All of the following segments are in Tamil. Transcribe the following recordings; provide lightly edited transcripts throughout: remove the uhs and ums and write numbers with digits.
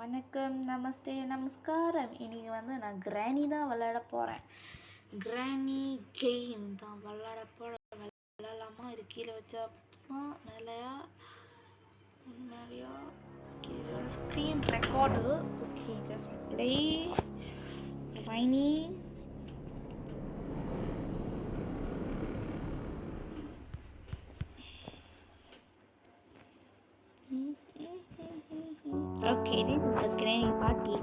வணக்கம், நமஸ்தே, நமஸ்காரம். இன்றைக்கி நான் கிராணி தான் விளையாட போகிறேன். கிராணி கேம் தான் விளையாட போகிறேன். விளையாடலாமா? இது கீழே வச்சா மேலேயா மேலேயா? Okay, screen record. Okay, just play Granny. Okay, this is the granny party.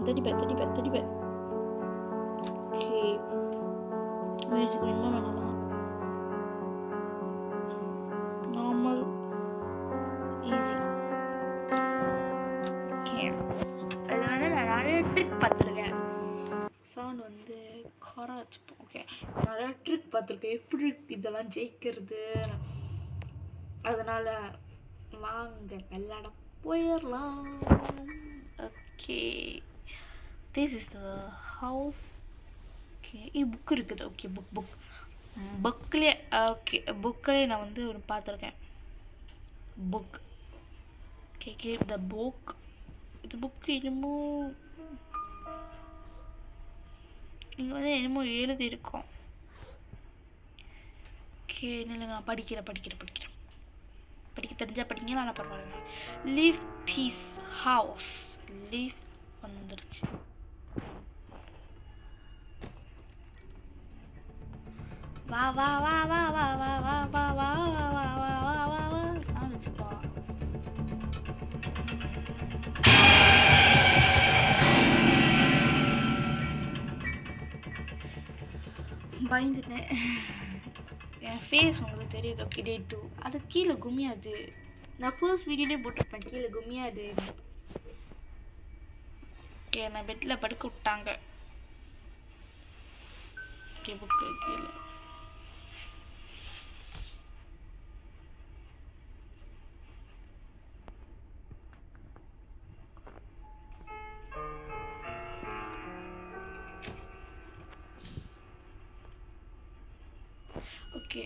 Teddy bear. Okay. Where is it going? No. Normal. Easy. Okay. நான் நிறைய ட்ரிக் பார்த்துருக்கேன். சவுண்ட் குறை வச்சுப்போம். ஓகே, நிறைய ட்ரிக் பார்த்துருக்கேன். எப்படி இதெல்லாம் ஜெயிக்கிறது, அதனால் வாங்க விளையாட போயிடலாம். Okay, this is the house. Okay, book இருக்குது. ஓகே, புக்லேயே நான் ஒன்று பார்த்துருக்கேன். புக். Okay, the book. இது புக்கு இன்னமும் இங்கே என்னமோ எழுதியிருக்கோம். ஓகே, இல்லைங்க, நான் படிக்க தெரிஞ்சால் படிங்க, ஆனால் பரவாயில்ல. Leave this house. லீவ் வந்துருச்சு. வா சவுண்ட் வச்சுப்பா. பயந்துட்டேன். என் ஃபேஸ் உங்களுக்கு தெரியுது. ஓகே, டே 2. அது கீழே கும்மியாது. நான் ஃபர்ஸ்ட் வீடியோலேயே போட்டிருப்பேன், கீழே கும்மியாது. ஓகே, நான் பெட்டில் படுக்க விட்டாங்க. ஓகே, புக்கு கீழே. ஓகே,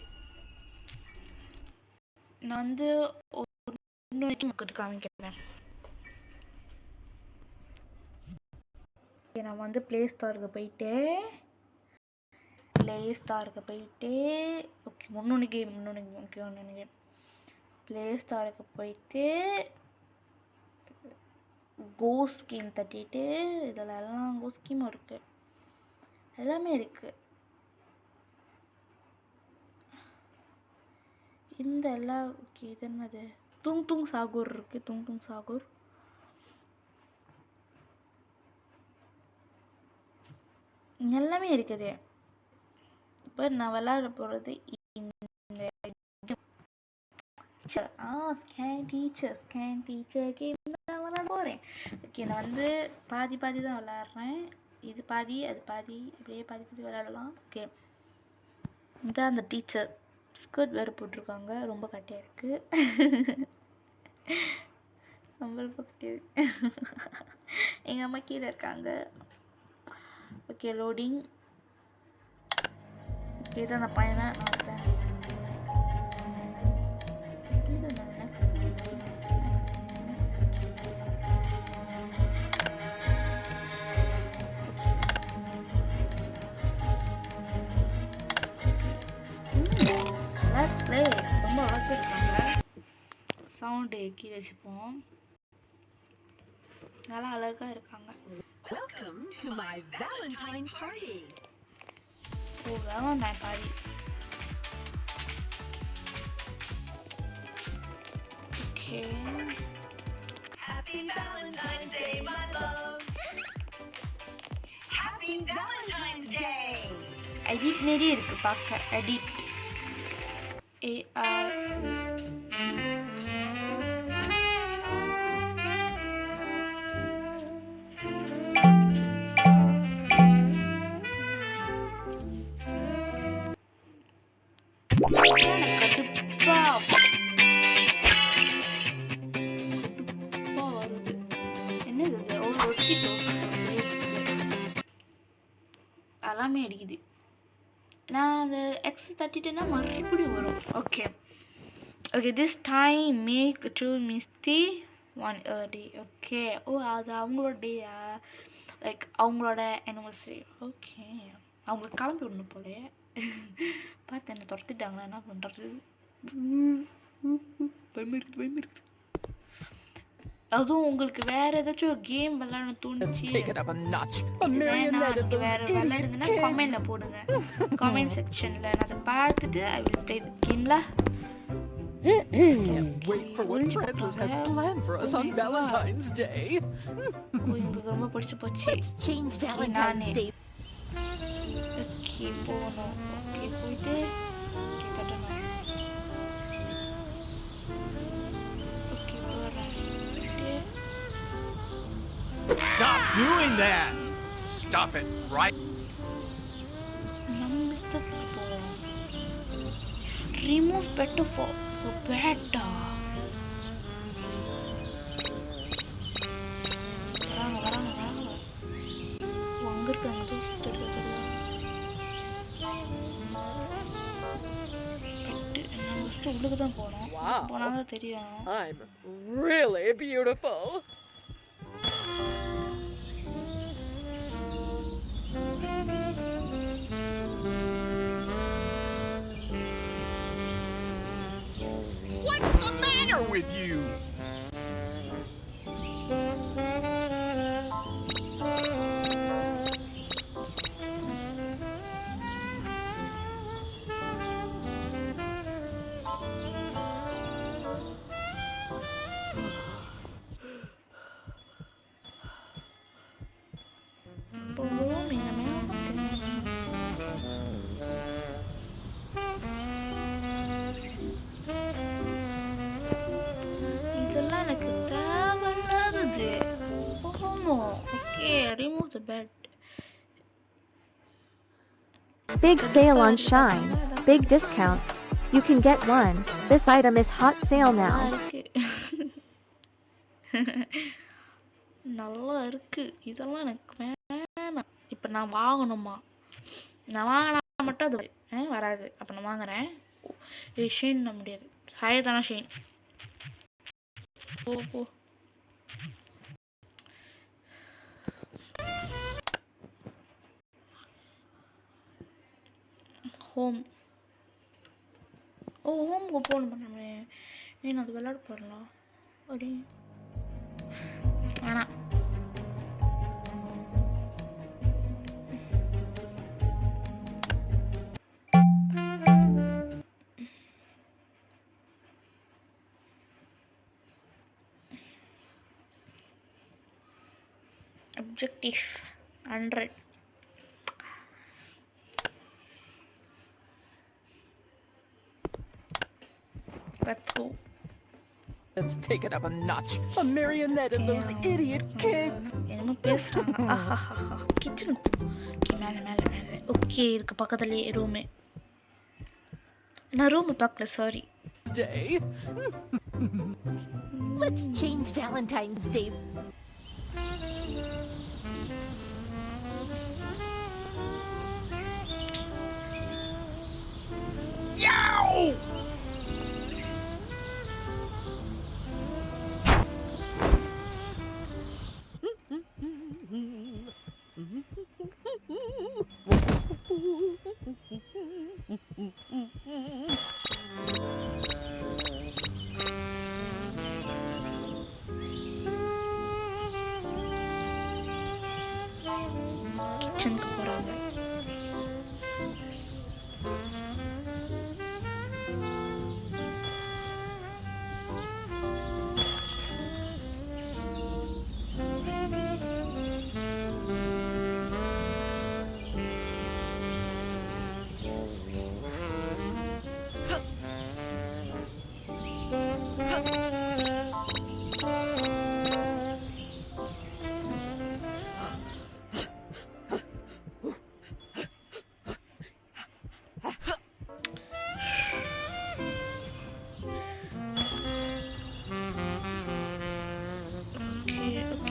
நான் ஒன்று காமிக்கிறேன். நான் ப்ளே ஸ்டாருக்கு போயிட்டு ஓகே, ஒன்று கேம் ப்ளே ஸ்டாருக்கு போயிட்டு கோ ஸ்கீம் தட்டிட்டு, இதில் எல்லாம் கோ ஸ்கீமும் இருக்குது, எல்லாமே இருக்குது. இந்த எல்லாம் ஓகே, இது என்னது? துங் சாகூர் இருக்குது. துங் சாகூர். எல்லாமே இருக்குது. இப்போ நான் விளையாட போகிறது ஸ்கேன் டீச்சர் கேம் தான் விளையாட போகிறேன். ஓகே, நான் பாதி தான் விளையாடுறேன். இது பாதி, அது பாதி, அப்படியே பாதி விளையாடலாம். ஓகே, இதுதான் அந்த டீச்சர். ஸ்கர்ட் வேறு போட்டிருக்காங்க, ரொம்ப கட்டியாக இருக்குது. ரொம்ப கட்டியது. எங்கள் அம்மா கீழே இருக்காங்க. Okay, loading. ஓகே, இதான் அந்த பையனை நான் விட்டேன். Let's play. ரொம்ப அழகாக இருக்காங்க. சவுண்டு கீழே வச்சுப்போம். நல்லா அழகாக இருக்காங்க. Welcome to my Valentine party. Oh, Valentine party. Okay. Happy Valentine's Day, my love. Happy Valentine's Day. Edit மாரி இருக்கு பார்க்க. Edit. AR. எல்லாமே அடிக்குது. நான் அந்த எக்ஸ் தட்டிட்டேன்னா மறுபடியும் வரும். Okay okay this time make true misty 1 day. Okay ஓ அது அவங்களோட டேயா, லைக் அவங்களோட anniversary. ஓகே அவங்களுக்கு கிளம்பி விடணும் போலே. பார்த்து என்னை துரத்திட்டாங்களா, என்ன பண்ணுறது? பயம் இருக்குது. அதுவும் உங்களுக்கு வேறு ஏதாச்சும் கேம் விளையாட தோணுச்சு வேறு விளையாடுங்கன்னா கமெண்ட்டில் போடுங்க, கமெண்ட் செக்ஷனில். நான் அதை பார்த்துட்டு ஐ வில் ப்ளே தி கேம்ல. உங்களுக்கு ரொம்ப பிடிச்சி போச்சு. நானே ஓகே போகணும். ஓகே போயிட்டு Stop doing that! Stop it right. Remove better for better. வராங்க அங்க இருக்காங்க. உள்ளுக்கு தான் போனோம். போனாதான் தெரியும். I'm really beautiful. What's the matter with you? இதெல்லாம் எனக்கு தேவையில்லாதது. Okay remove the bed. Big sale on Shine. Big discounts. You can get one. This item is hot sale now. நல்லா இருக்கு. இதெல்லாம் எனக்கு வேணாம். இப்போ நான் வாங்கணுமா? நான் வாங்கினா மட்டும் அது வராது. அப்போ நான் வாங்குறேன். ஷெயின் பண்ண முடியாது. சாயதானா ஷெயின் போ. ஹோம். ஓ ஹோமுக்கு போகணும் பண்ணாமே. நான் அது விளையாட போடலாம். அப்படி ஆனால் objective 100. Let's go. Let's take it up a notch. A marionette of those idiot kids. என்னமோ பேசுறாங்க. கிச்சனுக்கு மேலே ஓகே இதுக்கு பக்கத்துலேயே ரூமு. நான் ரூமு பார்க்கல, sorry. Day. Let's change Valentine's Day. Yow! கிச்சனுக்கு போகிறாங்க.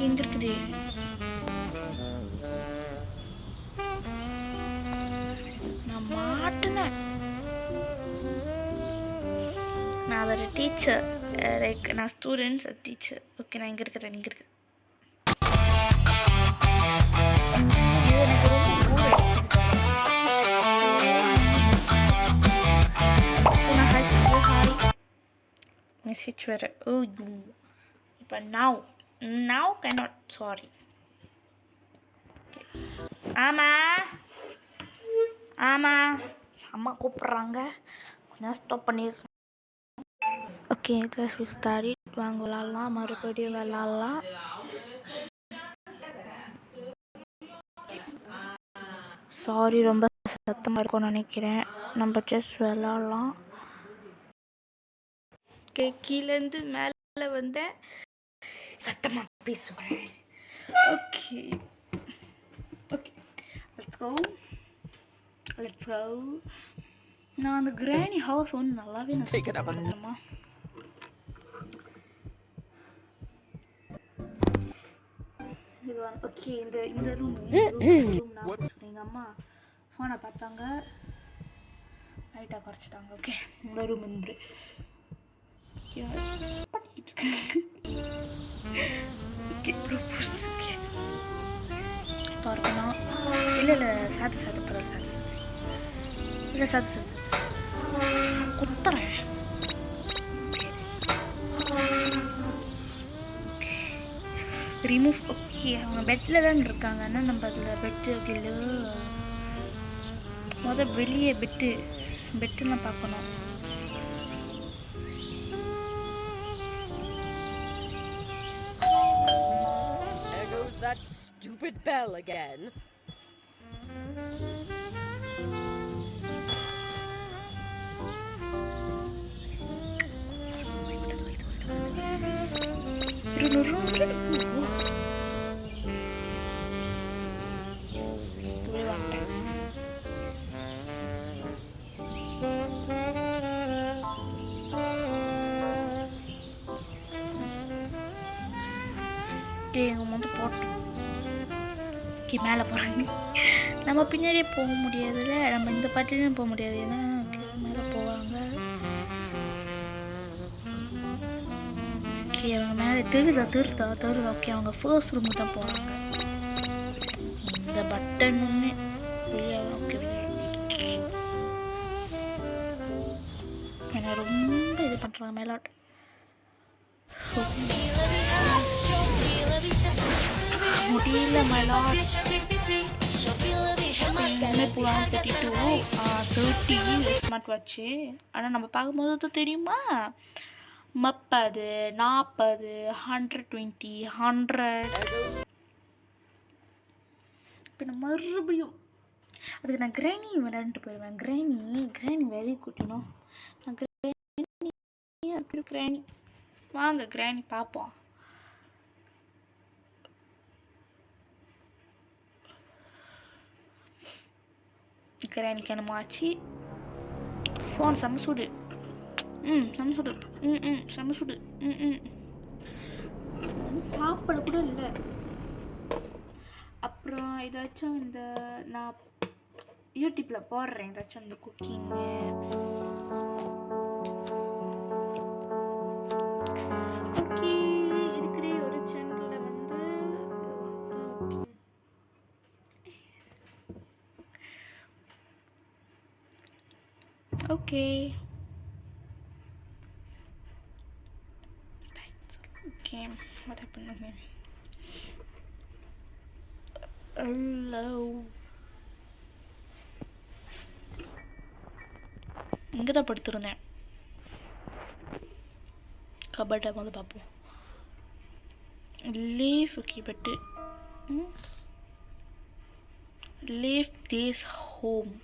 எங்க இருக்குது? நான் மாட்ட நான் அதோட டீச்சர், லைக் நான் ஸ்டூடெண்ட்ஸ் அது டீச்சர். ஓகே, நான் இங்கே இருக்கிறேன். இது எனக்கு ரொம்ப போர் அடிக்குது. நான் ஹாய் மெசேஜ் வேறு. ஓ இப்போ நவ் cannot சாரி. ஆமாம் அம்மா கூப்பிட்றாங்க, கொஞ்சம் ஸ்டாப் பண்ணியிருக்கேன். ஓகே, கிளாஸ் ஸ்டாடி வாங்க விளாட்லாம், மறுபடியும் விளாட்லாம். சாரி, ரொம்ப சத்தமாக இருக்கும்னு நினைக்கிறேன். நம்ம ஜஸ்ட் விளாட்லாம். ஓகே, கீழேருந்து மேலே வந்தேன், சத்தமாக பேசுகிறேன். Okay let's go. நான் அந்த கிராணி ஹவுஸ் ஒன்று நல்லாவே பண்ணலாமா? ஓகே, இந்த ரூம் எங்கள் அம்மா ஃபோனை பார்த்தாங்க, லைட்டாக குறைச்சிட்டாங்க. ஓகே, இந்த ரூம் இன்று பார்க்கணும். இல்லை சாத்து பரவாயில்ல, இல்லை சாத்து குத்துறேன். ரிமூவ். ஓகே, அவங்க பெட்டில் தான் இருக்காங்க. ஆனால் நம்ம அதில் பெட்டு இல்லை, வெளியே பெட்டுலாம் பார்க்கணும். There goes that stupid bell again. எங்கள் வந்து போட்டோம். ஓகே, மேலே போகிறாங்க. நம்ம பின்னாடியே போக முடியாதுல்ல, நம்ம இந்த பாட்டிலையும் போக முடியாது, ஏன்னா மேலே போவாங்க. ஓகே, அவங்க மேலே திருதா. ஓகே, அவங்க ஃபர்ஸ்ட் ரூமுக்கு தான் போவாங்க. இந்த பட்டன் ஒன்று வெளியே. ஓகே, ஏன்னா ரொம்ப இது பண்ணுறாங்க மேலாட். முடியல மேலாட். 30 ஸ்மார்ட் வாட்ச்சு. ஆனால் நம்ம பார்க்கும்போது தான் தெரியுமா, 30, 40, 120, 100. இப்போ நான் மறுபடியும் அதுக்கு நான் கிராணி விளையாண்டுட்டு போயிடுவேன். கிராணி வெரி குட்டினோ. நான் கிராணி வாங்க, கிராணி பார்ப்போம். கிராணிக்கு என்னமோ ஆச்சு. ஃபோன் செம்ம சுடு. செம்ம சுடு. சாப்பிட கூட இல்லை. அப்புறம் ஏதாச்சும் இந்த நான் யூடியூப்பில் போடுறேன், ஏதாச்சும் இந்த குக்கிங்கு. ஓகே, இருக்கிற ஒரு சேனலில் வந்து okay what happened again? Hello. இங்கே தான் படுத்துருந்தேன். கபட்டை வந்து பார்ப்போம். லீவ். ஓகே, பட்டு லீவ் திஸ் ஹோம்.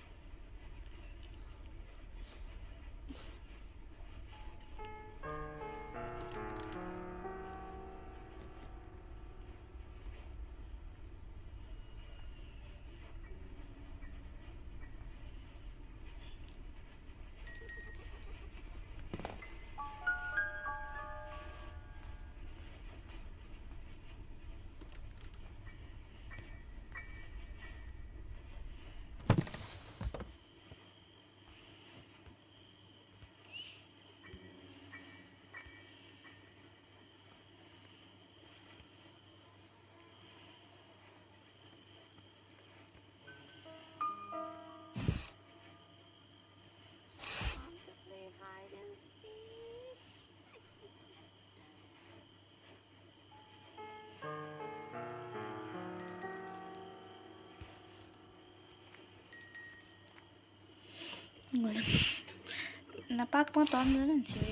நான் பார்க்கும்போது திறந்துதானே இருந்துச்சு.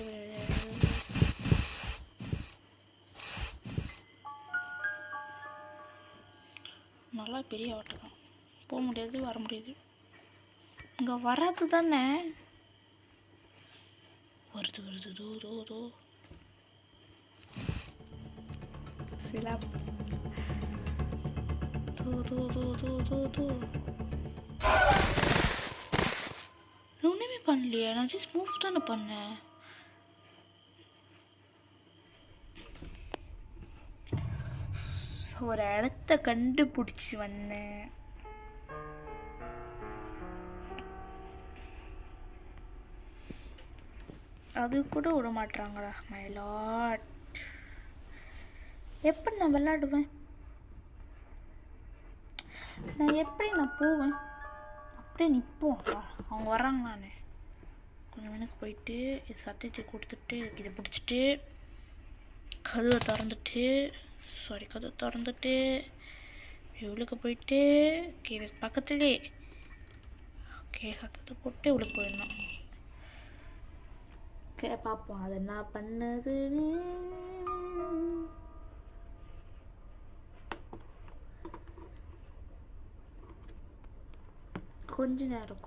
நல்லா பெரிய வாட்டை தான், போக முடியாது வர முடியாது. இங்கே வராது தானே, வருது வருது தோ தோ தோ சிலா தோ தோ தோ தோ தோ தோ. ஒன்றுமே பண்ணலையே, நான் ஜஸ்ட் மூவ் தானே பண்ணேன். ஒரு இடத்த கண்டுபிடிச்சி வந்தேன். அது கூட விட மாட்டாங்களா மை லார்ட். எப்படி நான் விளையாடுவேன், நான் எப்படி நான் போவேன், அப்படியே நிற்போம். அவங்க வர்றாங்க, நான் கொஞ்சம் எனக்கு போயிட்டு இது சத்தியத்தை கொடுத்துட்டு இதை பிடிச்சிட்டு கதவை திறந்துட்டு இவளுக்கு போயிட்டு இதுக்கு பக்கத்துலேயே சத்தத்தை போட்டு இவளுக்கு போயிடணும். பார்ப்போம் அதை என்ன பண்ணதுன்னு. கொஞ்ச நேரம்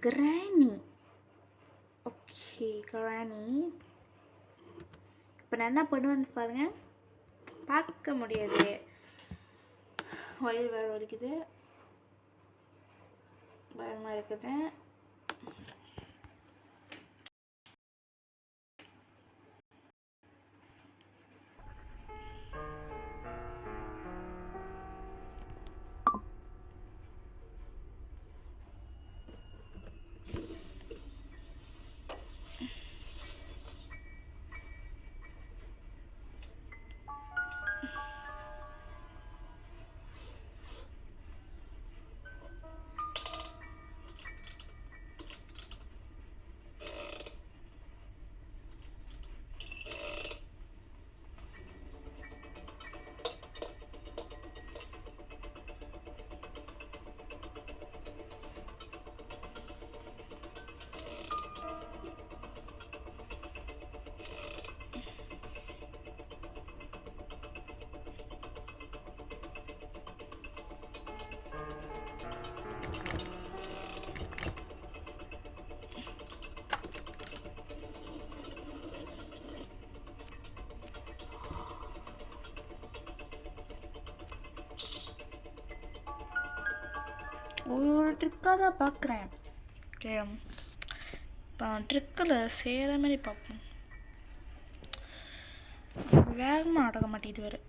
கிராணி. ஓகே கிராணி, இப்போ நான் என்ன பண்ணுவேன்னு பாருங்க. பார்க்க முடியாது, வயிறு வேறு வலிக்குது, பயமாக இருக்குது. ஒரு ட்ரிக்காக தான் பார்க்குறேன். இப்போ ட்ரிக்கில் செய்கிற மாதிரி பார்ப்போம். வேகமாக அடக்க மாட்டேங்குது வேறு.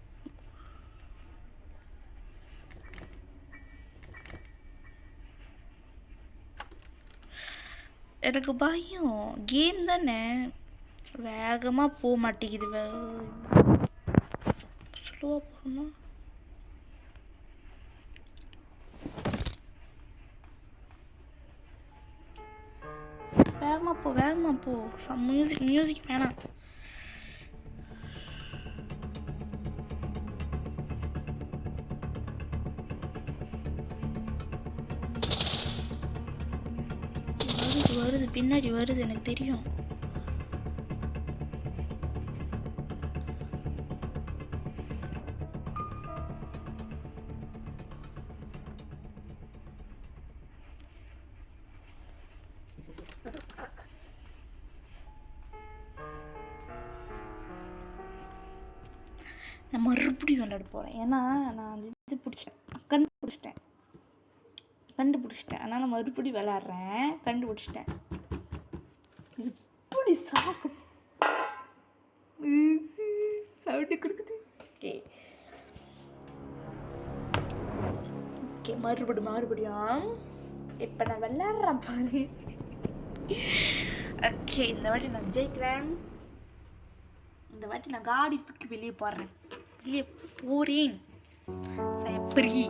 எனக்கு பயம், கேம் தானே, வேகமாக போக மாட்டேங்குது. ஸ்லோவாக போகணும். வேகமாக போ. மியூசிக் வேணாம். வருது பின்னாடி வருது, எனக்கு தெரியும். நான் மறுபடியும் விளையாட போகிறேன். ஏன்னா நான் இது கண்டுபிடிச்சிட்டேன். அதனால் மறுபடியும் விளையாடுறேன். கண்டுபிடிச்சிட்டேன். எப்படி சவுண்டு கொடுக்குது. ஓகே மறுபடியும் இப்போ நான் விளையாடுறேன் பாரு. ஓகே இந்த வாட்டி நான் ஜெயிக்கிறேன். இந்த வாட்டி நான் காடி தூக்கி வெளியே போகிறேன். செய்யப்பரி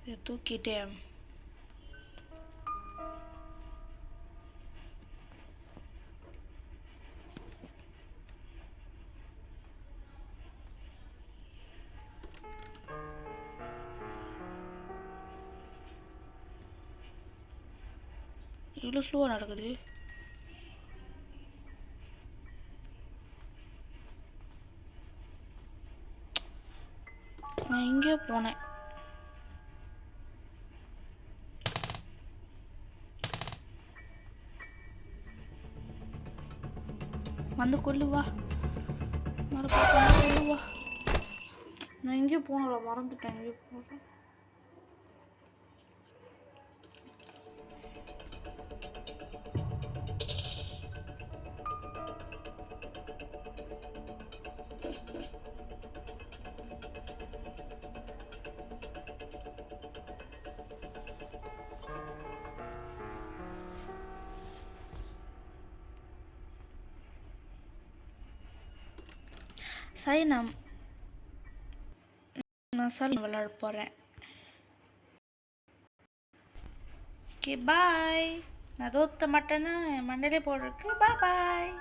இதை தூக்கிட்டேன். இவ்வளோ ஸ்லோவாக நடக்குது. நான் எங்கேயோ போனேன். வந்து கொல்லுவா, கொல்லுவா. நான் எங்கேயோ போனல, மறந்துட்டேன் எங்கேயோ போகிறேன். சரி, நான் விளையாட போகிறேன். Okay bye. நான் தோத்த மாட்டேன்னு மண்டலே போடுறதுக்கு பாய்.